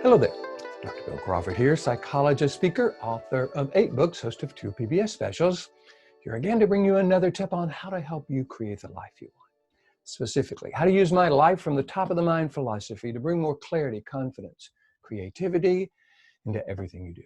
Hello there, Dr. Bill Crawford here, psychologist, speaker, author of 8 books, host of 2 PBS specials. Here again to bring you another tip on how to help you create the life you want. Specifically, how to use my life from the top of the mind philosophy to bring more clarity, confidence, creativity into everything you do.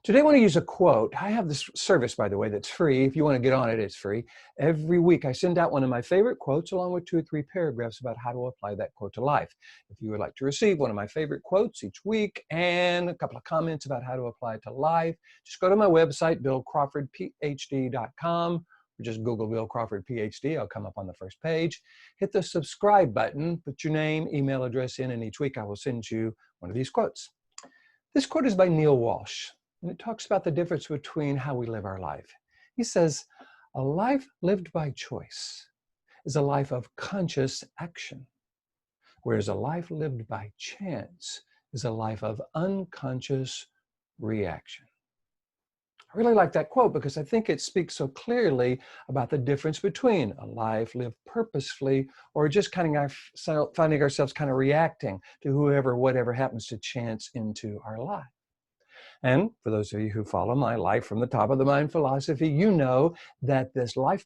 Today I want to use a quote. I have this service, by the way, that's free. If you want to get on it, it's free. Every week I send out one of my favorite quotes along with 2 or 3 paragraphs about how to apply that quote to life. If you would like to receive one of my favorite quotes each week and a couple of comments about how to apply it to life, just go to my website, billcrawfordphd.com, or just Google Bill Crawford Ph.D. I'll come up on the first page. Hit the subscribe button, put your name, email address in, and each week I will send you one of these quotes. This quote is by Neale Walsch. And it talks about the difference between how we live our life. He says, a life lived by choice is a life of conscious action, whereas a life lived by chance is a life of unconscious reaction. I really like that quote because I think it speaks so clearly about the difference between a life lived purposefully or just kind of finding ourselves kind of reacting to whatever happens to chance into our life. And for those of you who follow my life from the top of the mind philosophy, you know that this life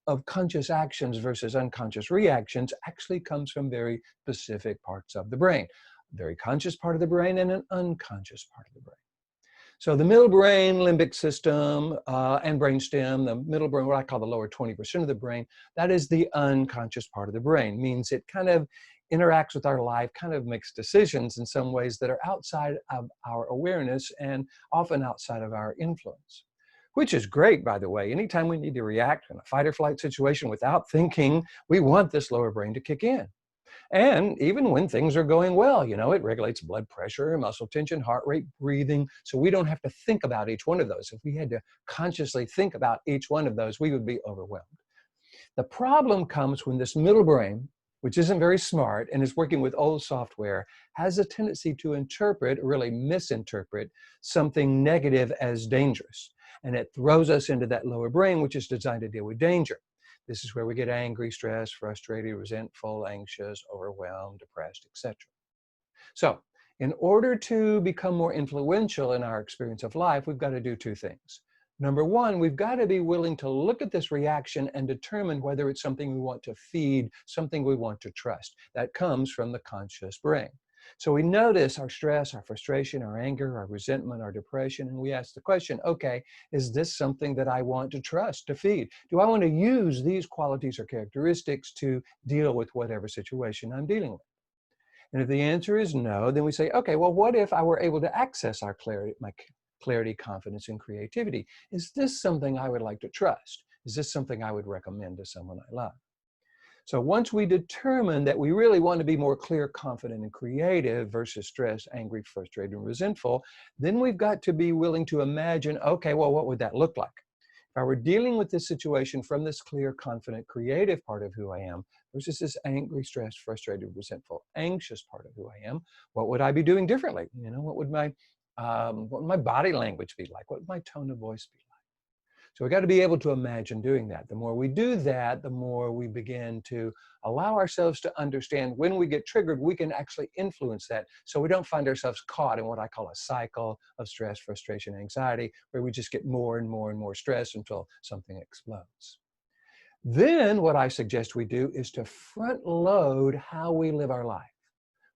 of conscious actions versus unconscious reactions actually comes from very specific parts of the brain. A very conscious part of the brain and an unconscious part of the brain. So the middle brain, limbic system, and brainstem, the middle brain, what I call the lower 20% of the brain, that is the unconscious part of the brain. Means it kind of interacts with our life, kind of makes decisions in some ways that are outside of our awareness and often outside of our influence. Which is great, by the way. Anytime we need to react in a fight or flight situation without thinking, we want this lower brain to kick in. And even when things are going well, it regulates blood pressure, muscle tension, heart rate, breathing. So we don't have to think about each one of those. If we had to consciously think about each one of those, we would be overwhelmed. The problem comes when this middle brain, which isn't very smart and is working with old software, has a tendency to interpret, really misinterpret, something negative as dangerous. And it throws us into that lower brain, which is designed to deal with danger. This is where we get angry, stressed, frustrated, resentful, anxious, overwhelmed, depressed, etc. So, in order to become more influential in our experience of life, we've got to do 2 things. Number 1, we've got to be willing to look at this reaction and determine whether it's something we want to feed, something we want to trust. That comes from the conscious brain. So we notice our stress, our frustration, our anger, our resentment, our depression, and we ask the question, okay, is this something that I want to trust, to feed? Do I want to use these qualities or characteristics to deal with whatever situation I'm dealing with? And if the answer is no, then we say, okay, well, what if I were able to access our clarity, clarity, confidence, and creativity? Is this something I would like to trust? Is this something I would recommend to someone I love? So once we determine that we really want to be more clear, confident, and creative versus stressed, angry, frustrated, and resentful, then we've got to be willing to imagine, okay, well, what would that look like? If I were dealing with this situation from this clear, confident, creative part of who I am versus this angry, stressed, frustrated, resentful, anxious part of who I am, what would I be doing differently? What would my body language be like? What would my tone of voice be like? So we got to be able to imagine doing that. The more we do that, the more we begin to allow ourselves to understand when we get triggered, we can actually influence that so we don't find ourselves caught in what I call a cycle of stress, frustration, anxiety, where we just get more and more and more stress until something explodes. Then what I suggest we do is to front load how we live our life.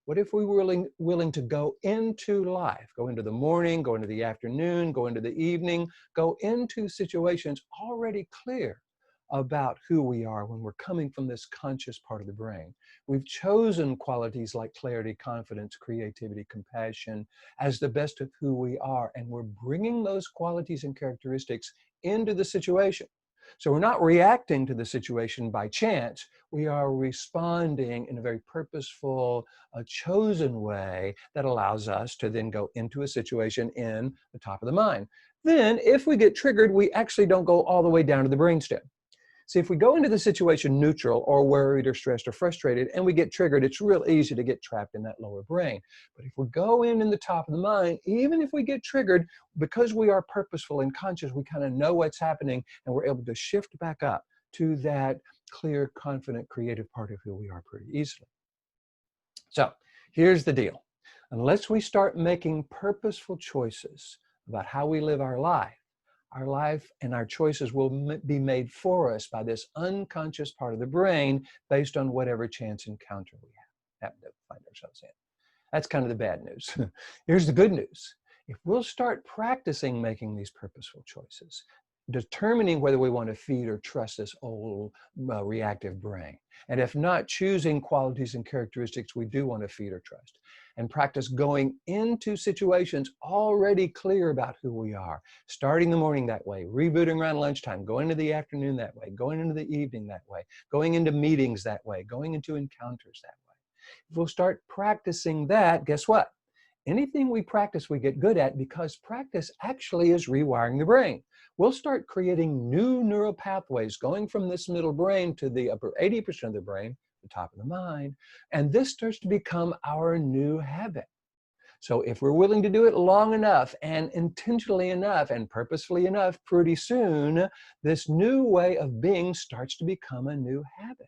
What if we were willing to go into life, go into the morning, go into the afternoon, go into the evening, go into situations already clear about who we are when we're coming from this conscious part of the brain. We've chosen qualities like clarity, confidence, creativity, compassion as the best of who we are, and we're bringing those qualities and characteristics into the situation. So we're not reacting to the situation by chance. We are responding in a very purposeful, chosen way that allows us to then go into a situation in the top of the mind. Then, if we get triggered, we actually don't go all the way down to the brainstem. See, if we go into the situation neutral or worried or stressed or frustrated and we get triggered, it's real easy to get trapped in that lower brain. But if we go in the top of the mind, even if we get triggered, because we are purposeful and conscious, we kind of know what's happening and we're able to shift back up to that clear, confident, creative part of who we are pretty easily. So here's the deal. Unless we start making purposeful choices about how we live our life and our choices will be made for us by this unconscious part of the brain based on whatever chance encounter we happen to find ourselves in. That's kind of the bad news. Here's the good news. If we'll start practicing making these purposeful choices, determining whether we want to feed or trust this old reactive brain, and if not, choosing qualities and characteristics we do want to feed or trust, and practice going into situations already clear about who we are, starting the morning that way, rebooting around lunchtime, going into the afternoon that way, going into the evening that way, going into meetings that way, going into encounters that way. If we'll start practicing that, guess what? Anything we practice, we get good at because practice actually is rewiring the brain. We'll start creating new neural pathways going from this middle brain to the upper 80% of the brain, the top of the mind, and this starts to become our new habit. So if we're willing to do it long enough and intentionally enough and purposefully enough, pretty soon, this new way of being starts to become a new habit.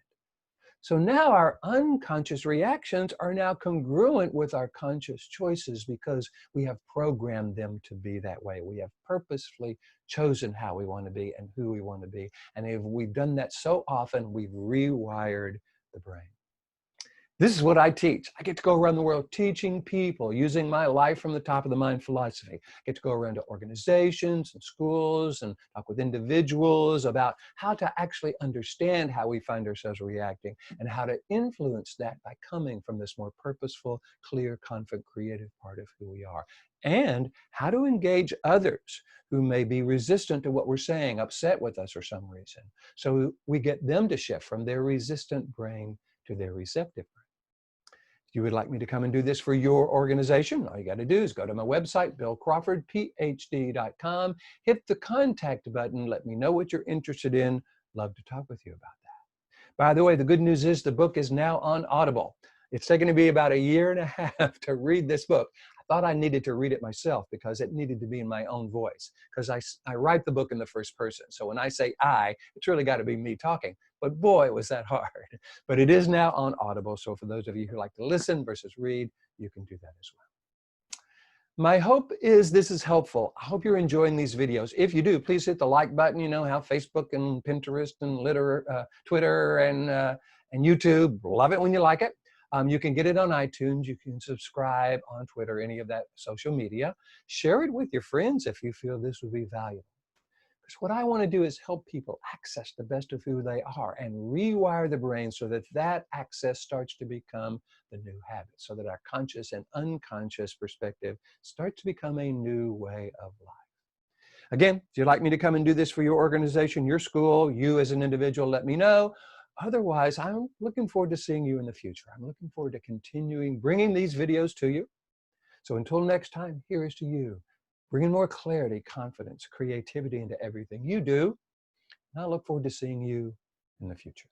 So now our unconscious reactions are now congruent with our conscious choices because we have programmed them to be that way. We have purposefully chosen how we want to be and who we want to be. And if we've done that so often, we've rewired the brain. This is what I teach. I get to go around the world teaching people using my life from the top of the mind philosophy. I get to go around to organizations and schools and talk with individuals about how to actually understand how we find ourselves reacting and how to influence that by coming from this more purposeful, clear, confident, creative part of who we are. And how to engage others who may be resistant to what we're saying, upset with us for some reason. So we get them to shift from their resistant brain to their receptive brain. If you would like me to come and do this for your organization, all you got to do is go to my website, BillCrawfordPhD.com, hit the contact button, let me know what you're interested in. Love to talk with you about that. By the way, the good news is the book is now on Audible. It's taken me about 1.5 years to read this book. I thought I needed to read it myself because it needed to be in my own voice, because I write the book in the first person. So when I say I, it's really got to be me talking. But boy, was that hard. But it is now on Audible. So for those of you who like to listen versus read, you can do that as well. My hope is this is helpful. I hope you're enjoying these videos. If you do, please hit the like button. You know how Facebook and Pinterest and Twitter and YouTube, love it when you like it. You can get it on iTunes. You can subscribe on Twitter, any of that social media. Share it with your friends if you feel this would be valuable. Because what I want to do is help people access the best of who they are and rewire the brain so that that access starts to become the new habit, so that our conscious and unconscious perspective starts to become a new way of life. Again, if you'd like me to come and do this for your organization, your school, you as an individual, let me know. Otherwise, I'm looking forward to seeing you in the future. I'm looking forward to continuing bringing these videos to you. So until next time, here is to you, bringing more clarity, confidence, creativity into everything you do. And I look forward to seeing you in the future.